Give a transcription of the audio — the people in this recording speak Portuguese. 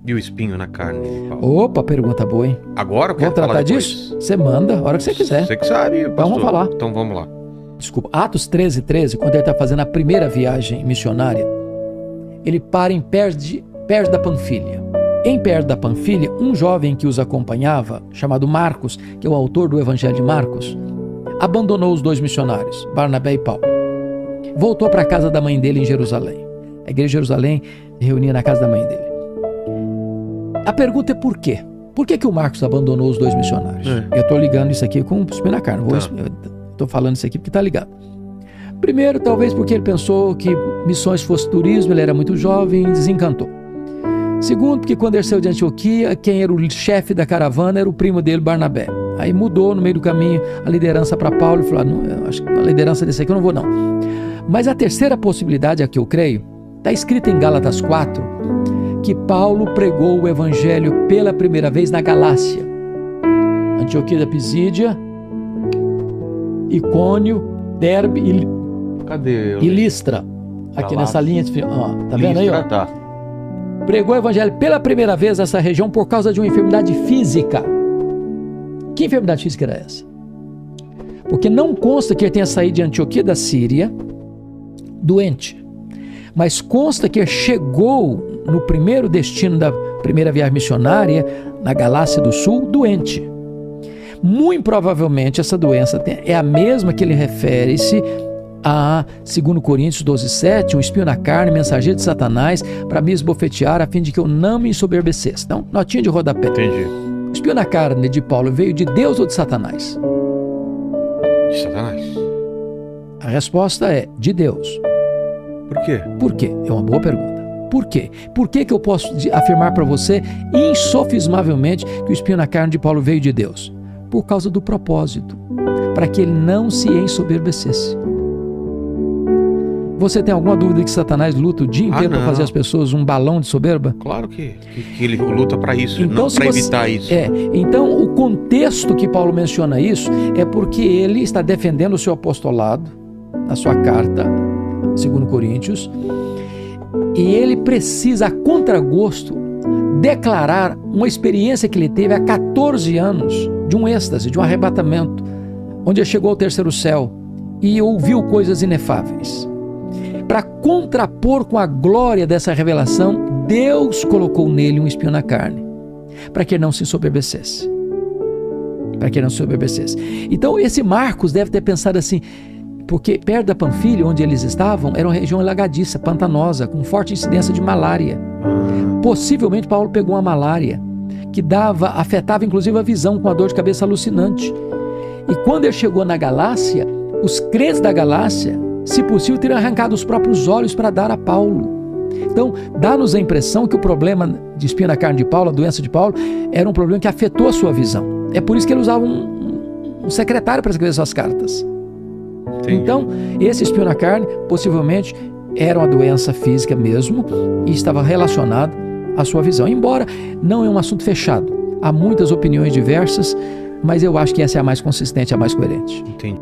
E o espinho na carne de Paulo? Opa, pergunta boa, hein? Agora eu quero Vamos tratar falar disso? Você manda, a hora que você quiser. Você que sabe, pastor. Então vamos falar. Então vamos lá. Desculpa, Atos 13:13, quando ele está fazendo a primeira viagem missionária, ele para em Perge da Panfilha. Em Perge da Panfilha, um jovem que os acompanhava, chamado Marcos, que é o autor do Evangelho de Marcos, abandonou os dois missionários, Barnabé e Paulo. Voltou para a casa da mãe dele em Jerusalém. A igreja de Jerusalém reunia na casa da mãe dele. A pergunta é por quê? Por que o Marcos abandonou os dois missionários? Eu estou ligando isso aqui com o espinho na carne. Estou falando isso aqui porque está ligado. Primeiro, talvez porque ele pensou que missões fosse turismo, ele era muito jovem e desencantou. Segundo, porque quando ele saiu de Antioquia, quem era o chefe da caravana era o primo dele, Barnabé. Aí mudou no meio do caminho a liderança para Paulo e falou, não, acho que a liderança desse aqui eu não vou não. Mas a terceira possibilidade, a que eu creio, está escrita em Gálatas 4, que Paulo pregou o evangelho pela primeira vez na Galácia. Antioquia da Pisídia, Icônio, Derbe e Listra. Aqui nessa linha, tá vendo aí? Ó? Tá. Pregou o evangelho pela primeira vez nessa região por causa de uma enfermidade física. Que enfermidade física era essa? Porque não consta que ele tenha saído de Antioquia da Síria doente, mas consta que ele chegou no primeiro destino da primeira viagem missionária, na Galácia do Sul, doente. Muito provavelmente essa doença é a mesma que ele refere-se a 2 Coríntios 12:7, um espinho na carne, mensageiro de Satanás, para me esbofetear, a fim de que eu não me ensoberbecesse. Então, notinha de rodapé. Entendi. O espinho na carne de Paulo veio de Deus ou de Satanás? De Satanás. A resposta é de Deus. Por quê? Por quê? É uma boa pergunta. Por quê? Por que eu posso afirmar para você insofismavelmente que o espinho na carne de Paulo veio de Deus? Por causa do propósito, para que ele não se ensoberbecesse. Você tem alguma dúvida que Satanás luta o dia inteiro para fazer as pessoas um balão de soberba? Claro que ele luta para isso, então, não para evitar isso. Então, o contexto que Paulo menciona isso é porque ele está defendendo o seu apostolado, na sua carta, 2 Coríntios, e ele precisa, a contragosto, declarar uma experiência que ele teve há 14 anos, de um êxtase, de um arrebatamento, onde ele chegou ao terceiro céu e ouviu coisas inefáveis. Para contrapor com a glória dessa revelação, Deus colocou nele um espinho na carne, para que ele não se ensoberbecesse. Então esse Marcos deve ter pensado assim, porque perto da Panfilha, onde eles estavam, era uma região alagadiça, pantanosa, com forte incidência de malária. Possivelmente Paulo pegou uma malária que afetava inclusive a visão, com a dor de cabeça alucinante. E quando ele chegou na Galácia, os crentes da Galácia, se possível, teriam arrancado os próprios olhos para dar a Paulo. Então, dá-nos a impressão que o problema de espinho na carne de Paulo, a doença de Paulo, era um problema que afetou a sua visão. É por isso que ele usava um secretário para escrever suas cartas. Entendi. Então, esse espinho na carne, possivelmente, era uma doença física mesmo e estava relacionado à sua visão. Embora não é um assunto fechado. Há muitas opiniões diversas, mas eu acho que essa é a mais consistente, a mais coerente. Entendi.